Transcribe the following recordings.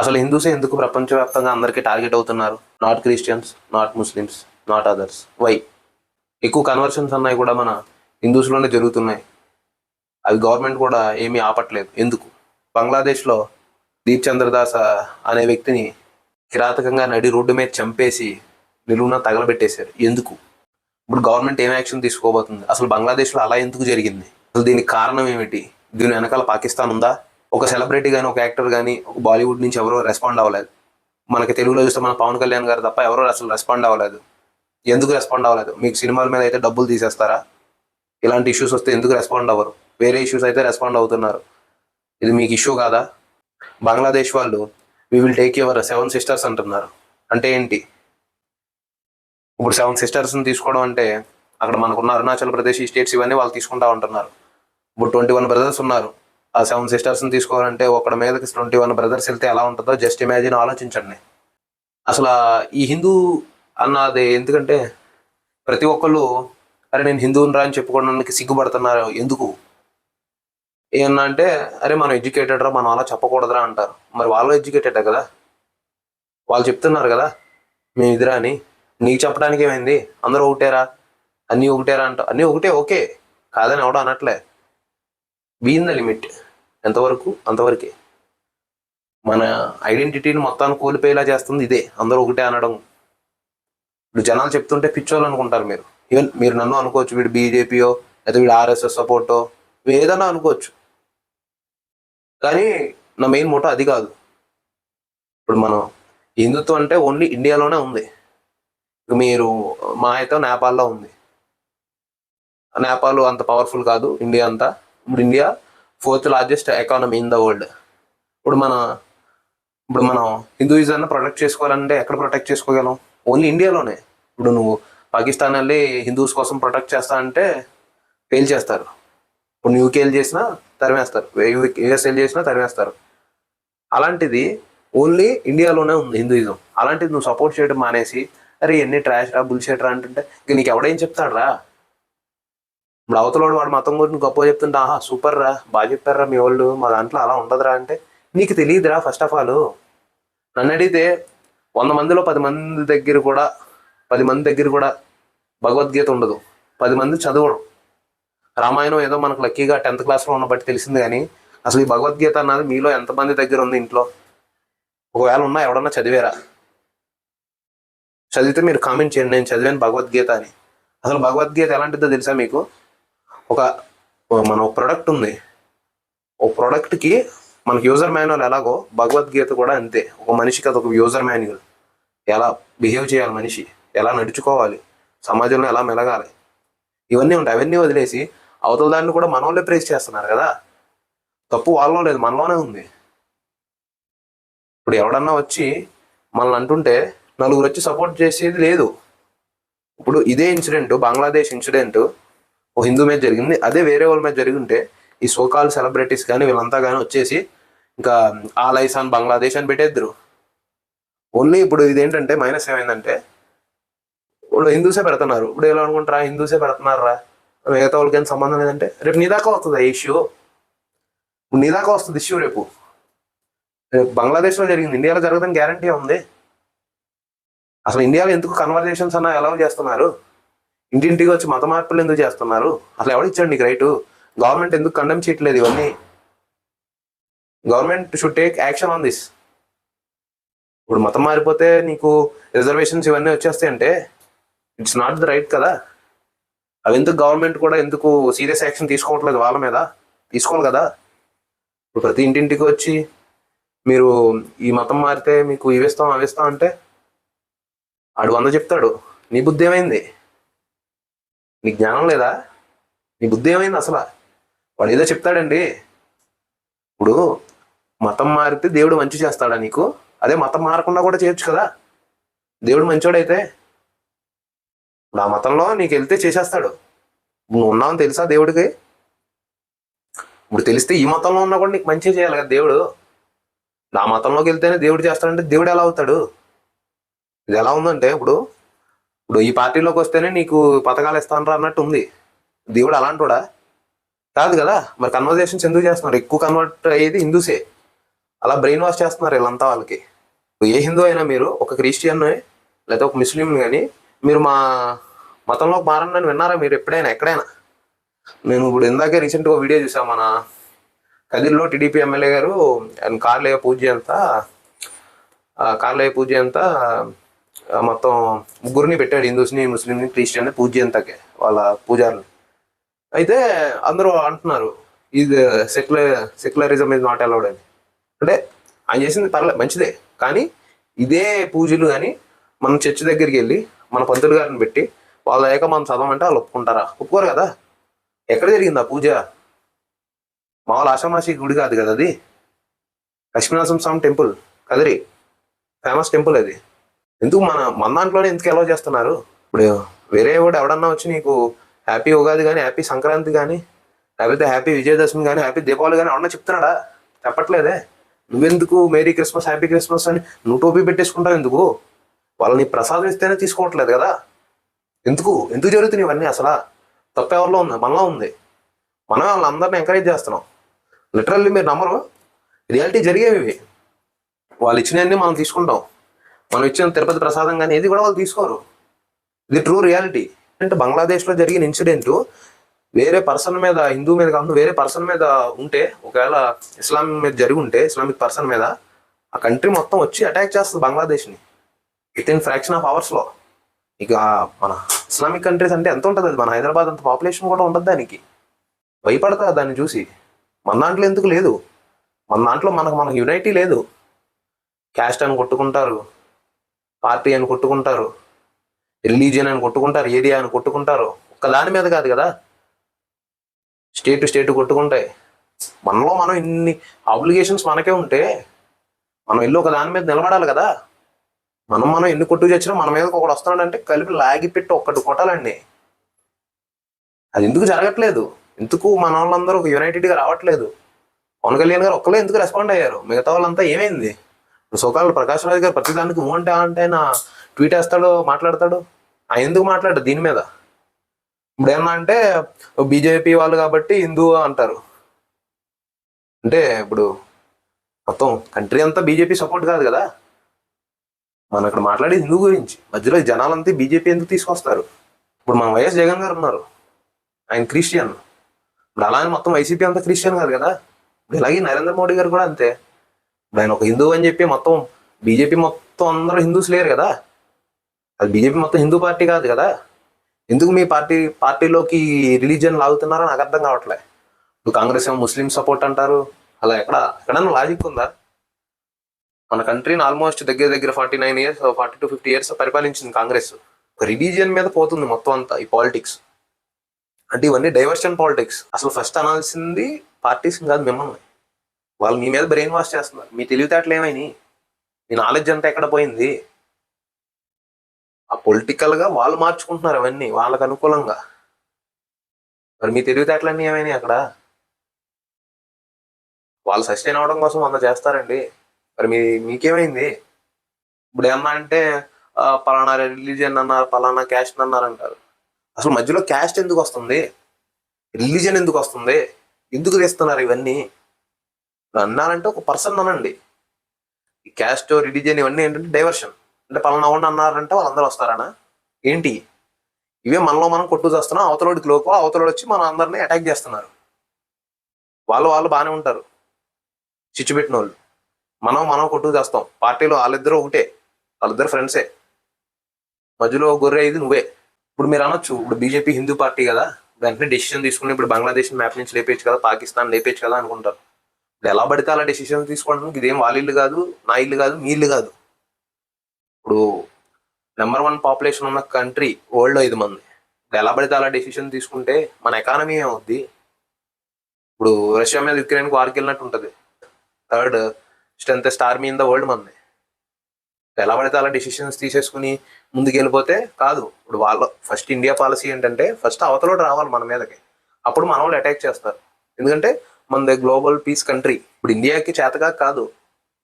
అసలు హిందూసే ఎందుకు ప్రపంచవ్యాప్తంగా అందరికీ టార్గెట్ అవుతున్నారు? Not Christians, not Muslims, not others. Why? ఎక్కువ కన్వర్షన్స్ అన్నాయి కూడా మన హిందూస్లోనే జరుగుతున్నాయి. అవి గవర్నమెంట్ కూడా ఏమీ ఆపట్లేదు. ఎందుకు? బంగ్లాదేశ్లో దీప్ చంద్రదాస్ అనే వ్యక్తిని కిరాతకంగా నడి రోడ్డు మీద చంపేసి నిలువున తగలబెట్టేశారు. ఎందుకు? ఇప్పుడు గవర్నమెంట్ ఏం యాక్షన్ తీసుకోబోతుంది? అసలు బంగ్లాదేశ్లో అలా ఎందుకు జరిగింది? అసలు దీనికి కారణం ఏమిటి? దీని వెనకాల పాకిస్తాన్ ఉందా? ఒక సెలబ్రిటీ కానీ, ఒక యాక్టర్ కానీ, ఒక బాలీవుడ్ నుంచి ఎవరో రెస్పాండ్ అవ్వలేదు. మనకి తెలుగులో చూస్తే మన పవన్ కళ్యాణ్ గారు తప్ప ఎవరో అసలు రెస్పాండ్ అవ్వలేదు. ఎందుకు రెస్పాండ్ అవ్వలేదు? మీకు సినిమాల మీద అయితే డబ్బులు తీసేస్తారా? ఇలాంటి ఇష్యూస్ వస్తే ఎందుకు రెస్పాండ్ అవ్వరు? వేరే ఇష్యూస్ అయితే రెస్పాండ్ అవుతున్నారు. ఇది మీకు ఇష్యూ కాదా? బంగ్లాదేశ్ వాళ్ళు we will take your 7 sisters అంటున్నారు. అంటే ఏంటి? ఇప్పుడు 7 సిస్టర్స్ని తీసుకోవడం అంటే అక్కడ మనకున్న అరుణాచల్ ప్రదేశ్, ఈ స్టేట్స్ ఇవన్నీ వాళ్ళు తీసుకుంటా ఉంటున్నారు. ఇప్పుడు 21 బ్రదర్స్ ఉన్నారు. ఆ 7 సిస్టర్స్ని తీసుకోవాలంటే ఒకటి మీదకి 21 బ్రదర్స్ వెళ్తే ఎలా ఉంటుందో జస్ట్ ఇమాజిన్, ఆలోచించండి. అసలు ఈ హిందూ అన్నది ఎందుకంటే ప్రతి ఒక్కళ్ళు అరే నేను హిందువుని రా అని చెప్పుకోవడానికి సిగ్గుపడుతున్నారు. ఎందుకు? ఏమన్నా అంటే అరే మనం ఎడ్యుకేటెడ్ రా, మనం అలా చెప్పకూడదురా అంటారు. మరి వాళ్ళు ఎడ్యుకేటెడే కదా, వాళ్ళు చెప్తున్నారు కదా మేము ఇదిరా అని. నీకు చెప్పడానికి ఏమైంది? అందరూ ఒకటేరా, అన్నీ ఒకటేరా అంట. అన్నీ ఒకటే, ఓకే కాదని ఎవడో అనట్లే. Been the limit. ఎంతవరకు అంతవరకే. మన ఐడెంటిటీని మొత్తాన్ని కోల్పోయేలా చేస్తుంది ఇదే, అందరూ ఒకటే అనడం. ఇప్పుడు జనాలు చెప్తుంటే పిచ్చోళ్ళు అనుకుంటారు మీరు. ఈవెన్ మీరు నన్ను అనుకోవచ్చు, వీడు బీజేపీయో లేదా వీడు ఆర్ఎస్ఎస్ సపోర్టో ఏదైనా అనుకోవచ్చు, కానీ నా మెయిన్ మోటో అది కాదు. ఇప్పుడు మనం హిందుత్వం అంటే ఓన్లీ ఇండియాలోనే ఉంది. మీరు మా అయితే నేపాల్లో ఉంది. నేపాల్ అంత పవర్ఫుల్ కాదు ఇండియా అంతా. ఇప్పుడు India 4th largest economy in the world. ఇప్పుడు మనం హిందూయిజాన్ని ప్రొటెక్ట్ చేసుకోవాలంటే ఎక్కడ ప్రొటెక్ట్ చేసుకోగలం? ఓన్లీ ఇండియాలోనే. ఇప్పుడు నువ్వు పాకిస్తాన్ వెళ్ళి హిందూస్ కోసం ప్రొటెక్ట్ చేస్తా అంటే ఫెయిల్ చేస్తారు. ఇప్పుడు యూకేఎల్ చేసినా తరిమేస్తారు, యూఎస్ఎల్ చేసినా తరిమేస్తారు. అలాంటిది ఓన్లీ ఇండియాలోనే ఉంది హిందూయిజం. అలాంటిది నువ్వు సపోర్ట్ చేయడం మానేసి అరే ఎన్ని ట్రాష్ రా, బుల్షెట్ రా అంటుంటే ఇక నీకు ఎవడేం చెప్తాడు రా? ఇప్పుడు అవతలోడు వాడు మతం గురించి గొప్ప చెప్తుంటే ఆహా సూపర్ రా, బాగా చెప్పారా మీ వాళ్ళు, మా దాంట్లో అలా ఉండదురా అంటే నీకు తెలియదురా. ఫస్ట్ ఆఫ్ ఆల్ నన్ను అడిగితే 100 మందిలో 10 మంది దగ్గర కూడా భగవద్గీత ఉండదు. 10 మంది చదవరు. రామాయణం ఏదో మనకు లక్కీగా 10th క్లాస్లో ఉన్న బట్టి తెలిసింది, కానీ అసలు ఈ భగవద్గీత అన్నది మీలో ఎంతమంది దగ్గర ఉంది ఇంట్లో? ఒకవేళ ఉన్నా ఎవడన్నా చదివారా? చదివితే మీరు కామెంట్ చేయండి, నేను చదివాను భగవద్గీత అని. అసలు భగవద్గీత ఎలాంటిదో తెలుసా మీకు? మన ప్రొడక్ట్ ఉంది, ఓ ప్రోడక్ట్కి మనకి యూజర్ మాన్యువల్ ఎలాగో భగవద్గీత కూడా అంతే. ఒక మనిషికి అదొక యూజర్ మాన్యువల్. ఎలా బిహేవ్ చేయాలి మనిషి, ఎలా నడుచుకోవాలి, సమాజంలో ఎలా మెలగాలి, ఇవన్నీ ఉంటాయి. అవన్నీ వదిలేసి అవతల దాన్ని కూడా మన వాళ్ళే ప్రేస్ చేస్తున్నారు కదా. తప్పు వాళ్ళలో లేదు, మనలోనే ఉంది. ఇప్పుడు ఎవడన్నా వచ్చి మనల్ని అంటుంటే నలుగురు వచ్చి సపోర్ట్ చేసేది లేదు. ఇప్పుడు ఇదే ఇన్సిడెంట్, బంగ్లాదేశ్ ఇన్సిడెంట్ ఓ హిందూ మీద జరిగింది, అదే వేరే వాళ్ళ మీద జరిగింటే ఈ సోకాల్ సెలబ్రిటీస్ కానీ వీళ్ళంతా కానీ వచ్చేసి ఇంకా ఆల్ ఐస్ ఆన్ బంగ్లాదేశ్ అని పెట్టేద్దరు. ఓన్లీ ఇప్పుడు ఇదేంటంటే మైనస్ ఏమైందంటే ఇప్పుడు హిందూసే పెడుతున్నారు. ఇప్పుడు ఎలా అనుకుంటారా, హిందూసే పెడుతున్నారా, మిగతా వాళ్ళకి ఏం సంబంధం లేదంటే రేపు నీ దాకా వస్తుంది ఇష్యూ. నీ దాకా వస్తుంది ఇష్యూ రేపు బంగ్లాదేశ్లో జరిగింది, ఇండియాలో జరగదని గ్యారంటీ ఉంది. అసలు ఇండియాలో ఎందుకు కన్వర్జేషన్స్ అన్న ఎలా చేస్తున్నారు? ఇంటింటికి వచ్చి మత మార్పులు ఎందుకు చేస్తున్నారు? అసలు ఎవడిచ్చాడు నీకు రైటు? గవర్నమెంట్ ఎందుకు కండెమ్ చేయట్లేదు ఇవన్నీ? Government should take action on this. ఇప్పుడు మతం మారిపోతే నీకు రిజర్వేషన్స్ ఇవన్నీ వచ్చేస్తాయి అంటే ఇట్స్ నాట్ ద రైట్ కదా. అవి ఎందుకు గవర్నమెంట్ కూడా ఎందుకు సీరియస్ యాక్షన్ తీసుకోవట్లేదు? వాళ్ళ మీద తీసుకోవాలి కదా. ఇప్పుడు ప్రతి ఇంటింటికి వచ్చి మీరు ఈ మతం మారితే మీకు ఇవిస్తాం అవిస్తాం అంటే ఆడు 100 చెప్తాడు. నీ బుద్ధి ఏమైంది? నీ జ్ఞానం లేదా? నీ బుద్ధి ఏమైంది అసలు? వాడు ఏదో చెప్తాడండి. ఇప్పుడు మతం మారితే దేవుడు మంచి చేస్తాడా నీకు? అదే మతం మారకుండా కూడా చేయొచ్చు కదా. దేవుడు మంచోడైతే ఇప్పుడు ఆ మతంలో నీకు వెళ్తే చేసేస్తాడు. నువ్వు ఉన్నావని తెలుసా దేవుడికి? ఇప్పుడు తెలిస్తే ఈ మతంలో ఉన్నా కూడా నీకు మంచి చేయాలి కదా దేవుడు. నా మతంలోకి వెళ్తేనే దేవుడు చేస్తాడంటే దేవుడు ఎలా అవుతాడు? ఇది ఎలా ఉందంటే ఇప్పుడు ఈ పార్టీలోకి వస్తేనే నీకు పథకాలు ఇస్తానరా అన్నట్టు ఉంది. దేవుడు అలాంటోడా? కాదు కదా. మరి కన్వర్జేషన్స్ ఎందుకు చేస్తున్నారు? ఎక్కువ కన్వర్ట్ అయ్యేది హిందూసే. అలా బ్రెయిన్ వాష్ చేస్తున్నారు వీళ్ళంతా వాళ్ళకి. ఏ హిందూ అయినా మీరు ఒక క్రిస్టియన్ లేదా ఒక ముస్లిం కానీ మీరు మా మతంలోకి మారండి అని విన్నారా మీరు ఎప్పుడైనా ఎక్కడైనా? నేను ఇప్పుడు ఇందాకే రీసెంట్గా వీడియో చూసాను, మన కదిరిలో టీడీపీ ఎమ్మెల్యే గారు కార్లయ పూజ అంతా మొత్తం ముగ్గురిని పెట్టాడు, హిందూస్ని ముస్లింని క్రిస్టియన్ని పూజ అంతాకే వాళ్ళ పూజారిని. అయితే అందరూ అంటున్నారు ఇది సెక్యులరిజం ఇస్ నాట్ అలౌడ్ అని. అంటే ఆయన చేసింది పర్లేదు మంచిదే, కానీ ఇదే పూజలు కానీ మనం చర్చి దగ్గరికి వెళ్ళి మన పంతులు గారిని పెట్టి వాళ్ళ లేక మనం చదవమంటే వాళ్ళు ఒప్పుకుంటారా? ఒప్పుకోరు కదా. ఎక్కడ జరిగింది ఆ పూజ? మామూలు ఆషామాషి గుడి కాదు కదా అది. Lakshminarasimha Swamy temple Kadiri famous temple అది. ఎందుకు మన దాంట్లోనే ఎందుకు అలౌ చేస్తున్నారు? ఇప్పుడు వేరే వాడు ఎవడన్నా వచ్చి నీకు హ్యాపీ ఉగాది కానీ హ్యాపీ సంక్రాంతి కానీ లేకపోతే హ్యాపీ విజయదశమి కానీ హ్యాపీ దీపావళి కానీ ఎవడన్నా చెప్తున్నాడా? చెప్పట్లేదే. నువ్వెందుకు మేరీ క్రిస్మస్ హ్యాపీ క్రిస్మస్ అని నువ్వు టోపీ పెట్టేసుకుంటావు ఎందుకు? వాళ్ళని ప్రసాదం ఇస్తేనే తీసుకోవట్లేదు కదా. ఎందుకు ఎందుకు జరుగుతున్నాయి ఇవన్నీ? అసలు తప్ప ఎవరిలో ఉంది? మనలో ఉంది. మనం వాళ్ళందరినీ ఎంకరేజ్ చేస్తున్నాం. లిటరల్లీ మీరు నమ్మరు, రియాలిటీ జరిగేవి. వాళ్ళు ఇచ్చినవన్నీ మనం తీసుకుంటాం. మనం ఇచ్చిన తిరుపతి ప్రసాదం కానీ ఏది కూడా వాళ్ళు తీసుకోరు. ఇది ట్రూ రియాలిటీ. అంటే బంగ్లాదేశ్లో జరిగిన ఇన్సిడెంట్ వేరే పర్సన్ మీద, హిందూ మీద కాకుండా వేరే పర్సన్ మీద ఉంటే, ఒకవేళ ఇస్లాం మీద జరిగి ఉంటే, ఇస్లామిక్ పర్సన్ మీద, ఆ కంట్రీ మొత్తం వచ్చి అటాక్ చేస్తుంది బంగ్లాదేశ్ని విత్ ఇన్ ఫ్రాక్షన్ ఆఫ్ అవర్స్లో. ఇక మన ఇస్లామిక్ కంట్రీస్ అంటే ఎంత ఉంటుంది? అది మన హైదరాబాద్ అంత పాపులేషన్ కూడా ఉంటుంది. దానికి భయపడతా దాన్ని చూసి. మన దాంట్లో ఎందుకు లేదు? మన దాంట్లో మనకు యునైటీ లేదు. క్యాస్ట్ అని కొట్టుకుంటారు, పార్టీ అని కొట్టుకుంటారు, రిలీజియన్ అని కొట్టుకుంటారు, ఏరియా అని కొట్టుకుంటారు. ఒక్క దాని మీద కాదు కదా, స్టేట్ కొట్టుకుంటాయి. మనలో మనం ఇన్ని ఆబ్లిగేషన్స్ మనకే ఉంటే మనం ఇల్లు ఒక దాని మీద నిలబడాలి కదా. మనం ఎన్ని కొట్టుకు తెచ్చినా మన మీద ఒకటి వస్తున్నాడంటే కలిపి లాగి పెట్టి ఒక్కటి కొట్టాలండి. అది ఎందుకు జరగట్లేదు? ఎందుకు మన వాళ్ళందరూ ఒక యునైటెడ్గా రావట్లేదు? పవన్ కళ్యాణ్ గారు ఒక్కలే ఎందుకు రెస్పాండ్ అయ్యారు? మిగతా వాళ్ళంతా ఏమైంది? సోకాలు ప్రకాష్ రాజ్ గారు ప్రతిదానికి అంటే నా ట్వీట్ వేస్తాడు, మాట్లాడతాడు. ఆయన ఎందుకు మాట్లాడు దీని మీద? ఇప్పుడు ఏమన్నా అంటే బీజేపీ వాళ్ళు కాబట్టి హిందూ అంటారు. అంటే ఇప్పుడు మొత్తం కంట్రీ అంతా బీజేపీ సపోర్ట్ కాదు కదా. మనం ఇక్కడ మాట్లాడేది హిందూ గురించి. మధ్యలో జనాలంతా బీజేపీ ఎందుకు తీసుకొస్తారు? ఇప్పుడు మన వైఎస్ జగన్ గారు ఉన్నారు, ఆయన క్రిస్టియన్. ఇప్పుడు అలానే మొత్తం వైసీపీ అంతా క్రిస్టియన్ కాదు కదా. ఇప్పుడు ఇలాగే నరేంద్ర మోడీ గారు కూడా అంతే. ఇప్పుడు ఆయన ఒక హిందూ అని చెప్పి మొత్తం బీజేపీ మొత్తం అందరూ హిందూస్ లేరు కదా. అది బీజేపీ మొత్తం హిందూ పార్టీ కాదు కదా. ఎందుకు మీ పార్టీలోకి రిలీజియన్ లాగుతున్నారో నాకు అర్థం కావట్లే. ఇప్పుడు కాంగ్రెస్ ఏమో ముస్లిం సపోర్ట్ అంటారు. అలా ఎక్కడన్నా లాజిక్ ఉందా? మన కంట్రీని ఆల్మోస్ట్ దగ్గర 49 years 40 to 50 years పరిపాలించింది Congress. Religion మీద పోతుంది మొత్తం అంతా ఈ పాలిటిక్స్. అంటే ఇవన్నీ డైవర్షన్ పాలిటిక్స్. అసలు ఫస్ట్ అనాల్సింది పార్టీస్ కాదు, మిమ్మల్ని. వాళ్ళు మీ మీద బ్రెయిన్ వాష్ చేస్తున్నారు. మీ తెలివితేటలు ఏమైనాయి? మీ నాలెడ్జ్ అంతా ఎక్కడ పోయింది? ఆ పొలిటికల్గా వాళ్ళు మార్చుకుంటున్నారు అవన్నీ వాళ్ళకు అనుకూలంగా. మరి మీ తెలివితేటలన్నీ ఏమైనాయి అక్కడ? వాళ్ళు సస్టైన్ అవడం కోసం అంత చేస్తారండి. మరి మీకేమైంది? ఇప్పుడు ఏమన్నా అంటే పలానా రిలీజియన్ అన్నారు, పలానా క్యాస్ట్ అన్నారు అంటారు. అసలు మధ్యలో క్యాస్ట్ ఎందుకు వస్తుంది? రిలీజియన్ ఎందుకు వస్తుంది? ఎందుకు తెస్తున్నారు ఇవన్నీ? అన్నారంటే ఒక పర్సన్ అనండి. ఈ క్యాస్ట్, రిలీజియన్ ఇవన్నీ ఏంటంటే డైవర్షన్. అంటే పలానా వాళ్ళు అన్నారంటే వాళ్ళందరూ వస్తారనా ఏంటి? ఇవే మనలో మనం కొట్టు చేస్తున్నాం. అవతలోడికి లోకో, అవతలోడు వచ్చి మన అందరినీ అటాక్ చేస్తున్నారు. వాళ్ళు బాగానే ఉంటారు, చిచ్చు పెట్టిన వాళ్ళు. మనం కొట్టుకు చేస్తాం. పార్టీలో వాళ్ళిద్దరూ ఒకటే, వాళ్ళిద్దరు ఫ్రెండ్సే. మధ్యలో గొర్రె ఇది నువ్వే. ఇప్పుడు మీరు అనొచ్చు, ఇప్పుడు బీజేపీ హిందూ పార్టీ కదా, వెంటనే డెసిషన్ తీసుకుని ఇప్పుడు బంగ్లాదేశ్ మ్యాప్ నుంచి లేపేయచ్చు కదా, పాకిస్తాన్ లేపేయచ్చు కదా అనుకుంటారు. ఇప్పుడు ఎలా పడితే అలా డెసిషన్ తీసుకోవడానికి ఇదేం వాళ్ళ ఇల్లు కాదు, నా ఇల్లు కాదు, మీ ఇల్లు కాదు. ఇప్పుడు నెంబర్ 1 పాపులేషన్ ఉన్న కంట్రీ వరల్డ్లో 5 మంది. ఎలా పడితే అలా డెసిషన్ తీసుకుంటే మన ఎకానమీ ఏమవుద్ది? ఇప్పుడు రష్యా మీద యుక్రెయిన్కి వార్కి వెళ్ళినట్టు ఉంటుంది. 3rd strongest army in the world మంది. ఎలా పడితే అలా డెసిషన్స్ తీసేసుకుని ముందుకు వెళ్ళిపోతే కాదు. ఇప్పుడు వాళ్ళ ఫస్ట్ ఇండియా పాలసీ ఏంటంటే ఫస్ట్ అవతలోడు రావాలి మన మీదకి, అప్పుడు మన వాళ్ళు అటాక్ చేస్తారు. ఎందుకంటే మనది గ్లోబల్ పీస్ కంట్రీ. ఇప్పుడు ఇండియాకి చేతగా కాదు,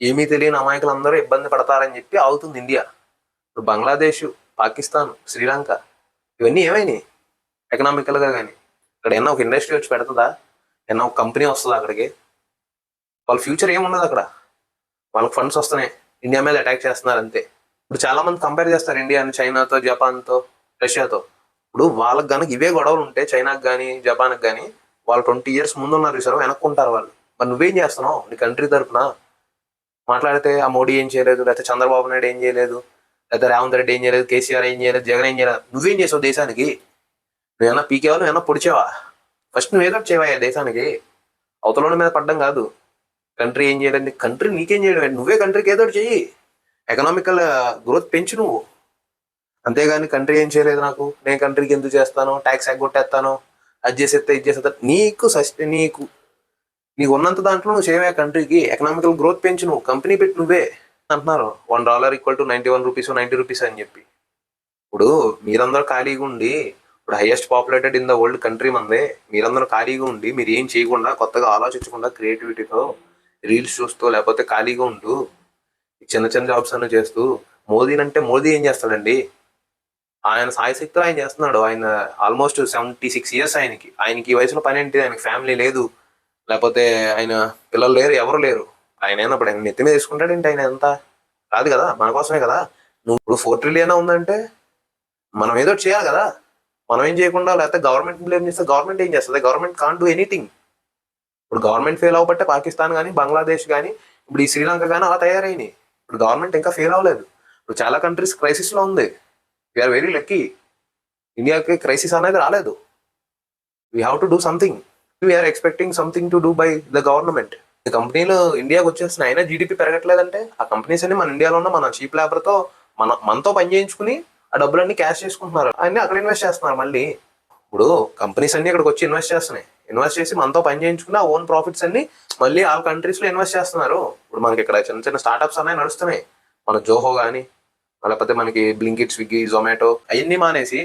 ఏమీ తెలియని అమాయకులందరూ ఇబ్బంది పడతారని చెప్పి ఆగుతుంది ఇండియా. ఇప్పుడు బంగ్లాదేశ్, పాకిస్తాన్, శ్రీలంక ఇవన్నీ ఏమైనాయి ఎకనామికల్గా? కానీ ఇక్కడ ఏమన్నా ఒక ఇండస్ట్రీ వచ్చి పెడుతుందా? ఏమన్నా ఒక కంపెనీ వస్తుందా అక్కడికి? వాళ్ళ ఫ్యూచర్ ఏమున్నది అక్కడ? వాళ్ళకి ఫండ్స్ వస్తున్నాయి, ఇండియా మీద అటాక్ చేస్తున్నారు అంతే. ఇప్పుడు చాలా మంది కంపేర్ చేస్తారు ఇండియాని చైనాతో, జపాన్తో, రష్యాతో. ఇప్పుడు వాళ్ళకి కనుక ఇవే గొడవలు ఉంటే చైనాకి కానీ జపాన్కి కానీ, వాళ్ళు 20 years ముందు ఉన్నారు చూసారు, వెనక్కుంటారు వాళ్ళు. మరి నువ్వేం చేస్తున్నావు నీ కంట్రీ తరఫున? మాట్లాడితే ఆ మోడీ ఏం చేయలేదు, లేకపోతే చంద్రబాబు నాయుడు ఏం చేయలేదు, లేకపోతే రేవంత్ రెడ్డి ఏం చేయలేదు, కేసీఆర్ ఏం చేయలేదు, జగన్ ఏం చేయలేదు. నువ్వేం చేసావు దేశానికి? నువ్వేమన్నా పీకేవా, నువ్వేమన్నా పొడిచావా? ఫస్ట్ నువ్వేదో చేయవా దేశానికి. అవతల మీద పడ్డం కాదు. కంట్రీ ఏం చేయలేదు, కంట్రీ నీకేం చేయడం, నువ్వే కంట్రీకి ఏదో చెయ్యి. ఎకనామికల్ గ్రోత్ పెంచు నువ్వు. అంతేగాని కంట్రీ ఏం చేయలేదు నాకు, నేను కంట్రీకి ఎందుకు చేస్తాను, ట్యాక్స్ ఎగ్గొట్టేస్తాను, అది చేసేస్తా ఇది చేసేస్తా. నీకు ఉన్నంత దాంట్లో నువ్వు చేయవే కంట్రీకి. ఎకనామికల్ గ్రోత్ పెంచు నువ్వు, కంపెనీ పెట్టి నువ్వే. అంటున్నారు $1 = 91 రూపీస్ 90 రూపీస్ అని చెప్పి. ఇప్పుడు మీరందరూ ఖాళీగా ఉండి, ఇప్పుడు highest populated in the world country మందే, మీరందరూ ఖాళీగా ఉండి మీరు ఏం చేయకుండా, కొత్తగా ఆలోచించకుండా, క్రియేటివిటీతో రీల్స్ చూస్తూ, లేకపోతే ఖాళీగా ఉంటూ చిన్న చిన్న జాబ్స్ అన్నీ చేస్తూ, మోదీ ఏం చేస్తాడండి? ఆయన సాయశక్తిలో ఆయన చేస్తున్నాడు. ఆయన ఆల్మోస్ట్ 76 years ఆయనకి ఈ వయసులో పని ఏంటి? ఆయనకి ఫ్యామిలీ లేదు, లేకపోతే ఆయన పిల్లలు లేరు, ఎవరు లేరు. ఆయన అయినప్పుడు ఆయన నెత్తి మీద తీసుకుంటాడేంటి? ఆయన ఎంత కాదు కదా, మన కోసమే కదా. నువ్వు ఇప్పుడు 4 trillion ఉందంటే మనం ఏదో చేయాలి కదా. మనం ఏం చేయకుండా, లేకపోతే గవర్నమెంట్ బ్లేమ్ చేస్తే గవర్నమెంట్ ఏం చేస్తుంది? Government can't do anything. ఇప్పుడు గవర్నమెంట్ ఫెయిల్ అవ్వబట్టే పాకిస్తాన్ కానీ, బంగ్లాదేశ్ కానీ, ఇప్పుడు ఈ శ్రీలంక కానీ అలా తయారైనాయి. ఇప్పుడు గవర్నమెంట్ ఇంకా ఫెయిల్ అవ్వలేదు. ఇప్పుడు చాలా కంట్రీస్ క్రైసిస్లో ఉంది. We're very lucky. ఇండియాకి క్రైసిస్ అనేది రాలేదు. We have to do something. We're expecting something to do by the government. ఈ కంపెనీలు ఇండియాకి వచ్చేసిన అయినా జీడిపి పెరగట్లేదంటే ఆ కంపెనీస్ అన్ని మన ఇండియాలో ఉన్న మన చీప్ లేబర్తో మనతో పని చేయించుకుని ఆ డబ్బులన్నీ క్యాష్ చేసుకుంటున్నారు. అన్ని అక్కడ ఇన్వెస్ట్ చేస్తున్నారు. మళ్ళీ ఇప్పుడు కంపెనీస్ అన్ని ఇక్కడికి వచ్చి ఇన్వెస్ట్ చేస్తున్నాయి. ఇన్వెస్ట్ చేసి మనతో పని చేయించుకుని ఆ ఓన్ ప్రాఫిట్స్ అన్ని మళ్ళీ ఆ కంట్రీస్లో ఇన్వెస్ట్ చేస్తున్నారు. ఇప్పుడు మనకి ఇక్కడ చిన్న చిన్న స్టార్ట్అప్స్ అనేవి నడుస్తున్నాయి. మన జోహో కానీ, లేకపోతే మనకి బ్లింకిట్, స్విగ్గీ, జొమాటో అవన్నీ మానేసి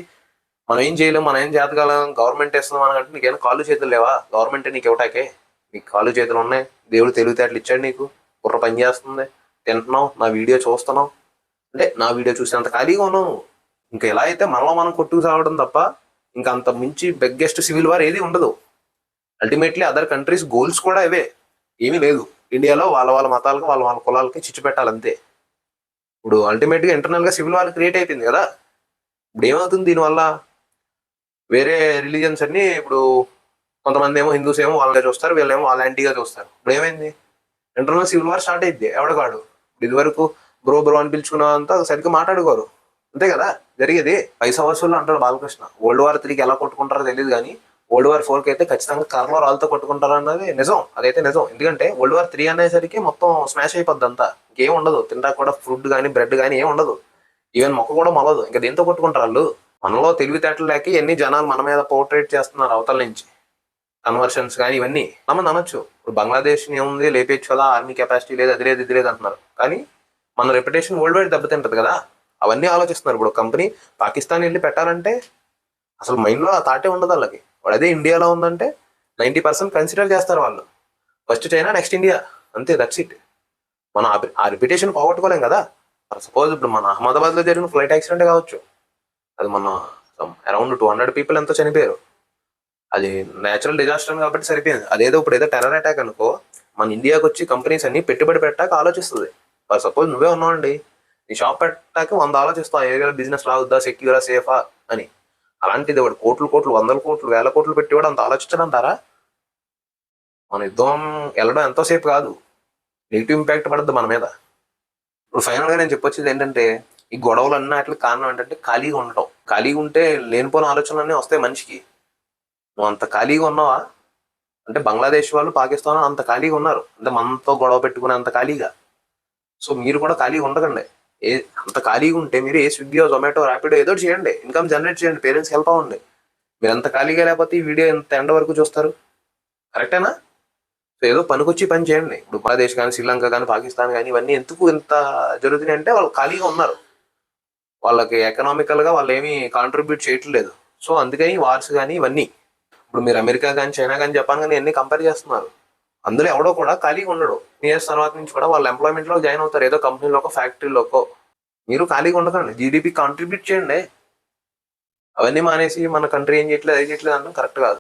మనం ఏం చేయలేం, మనం ఏం చేతగలం, గవర్నమెంట్ ఇస్తున్నాం అనకంటే నీకేమైనా కాళ్ళు చేతులు లేవా? గవర్నమెంటే నీకు ఇవ్వటాకే. నీకు కాళ్ళు చేతులు ఉన్నాయి, దేవుడు తెలివితేటలు ఇచ్చాడు నీకు, బుర్ర పని చేస్తుంది, తింటున్నావు, నా వీడియో చూస్తున్నావు అంటే నా వీడియో చూసేంత ఖాళీగా ఉన్నావు. ఇంకా ఎలా అయితే మనలో మనం కొట్టుకు సావడం తప్ప ఇంకా అంత మించి బిగ్గెస్ట్ సివిల్ వార్ ఏది ఉండదు. అల్టిమేట్లీ అదర్ కంట్రీస్ గోల్స్ కూడా ఇవే. ఏమీ లేదు, ఇండియాలో వాళ్ళ వాళ్ళ మతాలకు వాళ్ళ వాళ్ళ కులాలకి చిచ్చు పెట్టాలంతే. ఇప్పుడు అల్టిమేట్గా ఇంటర్నల్గా సివిల్ వార్ క్రియేట్ అయిపోయింది కదా. ఇప్పుడు ఏమవుతుంది దీనివల్ల? వేరే రిలీజన్స్ అన్ని ఇప్పుడు కొంతమంది ఏమో హిందూస్ ఏమో వాళ్ళే చూస్తారు, వీళ్ళేమో వాళ్ళ యాంటీగా చూస్తారు. ఇప్పుడు ఏమైంది? ఇంటర్నల్ సివిల్ వార్ స్టార్ట్ అయింది. ఎవడగాడు ఇది వరకు బ్రో అని పిలుచుకున్నంతా సరిగ్గా మాట్లాడుకోరు, అంతే కదా జరిగేది. పైసా వసూలు అంటాడు బాలకృష్ణ. World War III ఎలా కొట్టుకుంటారో తెలియదు కానీ World War IV అయితే ఖచ్చితంగా కర్రలో రాళ్ళతో కొట్టుకుంటారు అన్నది నిజం. అదైతే నిజం. ఎందుకంటే World War III అనేసరికి మొత్తం స్మాష్ అయిపోద్ది అంతా. ఇంకేం ఉండదు, తింటా కూడా ఫుడ్ కానీ బ్రెడ్ కానీ ఏం ఉండదు. ఈవెన్ మొక్క కూడా మొలదు. ఇంకా దేంతో కొట్టుకుంటారు వాళ్ళు? మనలో తెలివితేటలు లేక ఎన్ని జనాలు మన మీద పోర్ట్రేట్ చేస్తున్నారు అవతల నుంచి. కన్వర్షన్స్ కానీ ఇవన్నీ మనం అనొచ్చు. ఇప్పుడు బంగ్లాదేశ్ ఏముంది, లేపేచ్చు కదా, ఆర్మీ కెపాసిటీ లేదు, అది లేదు ఇది లేదు అంటున్నారు. కానీ మన రెప్యుటేషన్ వరల్డ్ వైడ్ దెబ్బతింటది కదా. అవన్నీ ఆలోచిస్తున్నారు. ఇప్పుడు కంపెనీ పాకిస్తాన్ వెళ్ళి పెట్టాలంటే అసలు మైండ్లో ఆ థాటే ఉండదు వాళ్ళకి. వాడు అదే ఇండియాలో ఉందంటే 90% కన్సిడర్ చేస్తారు వాళ్ళు. ఫస్ట్ చైనా, నెక్స్ట్ ఇండియా, అంతే, దట్స్ ఇట్. మనం ఆ రెప్యుటేషన్ పోగొట్టుకోలేం కదా. సపోజ్ ఇప్పుడు మన అహ్మదాబాద్లో జరిగిన ఫ్లైట్ యాక్సిడెంట్ కావచ్చు, అది మన అరౌండ్ 200 people ఎంతో చనిపోయారు. అది నేచురల్ డిజాస్టర్ కాబట్టి సరిపోయింది. అదేదో ఇప్పుడు ఏదో టెర్రర్ అటాక్ అనుకో, మన ఇండియాకి వచ్చి కంపెనీస్ అన్ని పెట్టుబడి పెట్టాక ఆలోచిస్తుంది. సపోజ్ నువ్వే ఉన్నావండి, ఈ షాప్ పెట్టాక 100 ఆలోచిస్తావు, ఏరియాలో బిజినెస్ రావద్దా, సెక్యూరా, సేఫా అని. అలాంటిది వాడు కోట్లు 100 కోట్లు 1000 కోట్లు పెట్టేవాడు అంత ఆలోచించడంటారా? మన యుద్ధం వెళ్ళడం ఎంతోసేపు కాదు, నెగిటివ్ ఇంపాక్ట్ పడుతుంది మన మీద. ఇప్పుడు ఫైనల్గా నేను చెప్పొచ్చేది ఏంటంటే, ఈ గొడవలు అన్నిటికి కారణం ఏంటంటే ఖాళీగా ఉండటం. ఖాళీగా ఉంటే లేనిపోయిన ఆలోచనలన్నీ వస్తాయి మనిషికి. నువ్వు అంత ఖాళీగా ఉన్నావా అంటే బంగ్లాదేశ్ వాళ్ళు, పాకిస్తాన్ అంత ఖాళీగా ఉన్నారు అంటే మనతో గొడవ పెట్టుకునే అంత ఖాళీగా. సో మీరు కూడా ఖాళీగా ఉండకండి. అంత ఖాళీగా ఉంటే మీరు స్విగ్గీ, జొమాటో, ర్యాపిడో ఏదో చేయండి, ఇన్కమ్ జనరేట్ చేయండి, పేరెంట్స్కి హెల్ప్ అవ్వండి. మీరు ఎంత ఖాళీగా లేకపోతే ఈ వీడియో ఎంత ఎండ వరకు చూస్తారు? కరెక్టేనా? సో ఏదో పనికొచ్చి పని చేయండి. ఇప్పుడు బంగ్లాదేశ్ కానీ, శ్రీలంక కానీ, పాకిస్తాన్ కానీ ఇవన్నీ ఎందుకు ఇంత జరుగుతున్నాయి అంటే వాళ్ళు ఖాళీగా ఉన్నారు. వాళ్ళకి ఎకనామికల్గా వాళ్ళు ఏమీ కాంట్రిబ్యూట్ చేయట్లేదు. సో అందుకని వార్స్ కానీ ఇవన్నీ. ఇప్పుడు మీరు అమెరికా కానీ, చైనా కానీ, జపాన్ కానీ అన్ని కంపేర్ చేస్తున్నారు. అందులో ఎవడో కూడా ఖాళీగా ఉండడు. ఇయర్స్ తర్వాత నుంచి కూడా వాళ్ళు ఎంప్లాయ్మెంట్లో జాయిన్ అవుతారు, ఏదో కంపెనీలోకో ఫ్యాక్టరీలోకో. మీరు ఖాళీగా ఉండకండి, జీడిపి కాంట్రిబ్యూట్ చేయండి. అవన్నీ మానేసి మన కంట్రీ ఏం చేయట్లేదు, అది చేయట్లేదు అంటే కరెక్ట్ కాదు.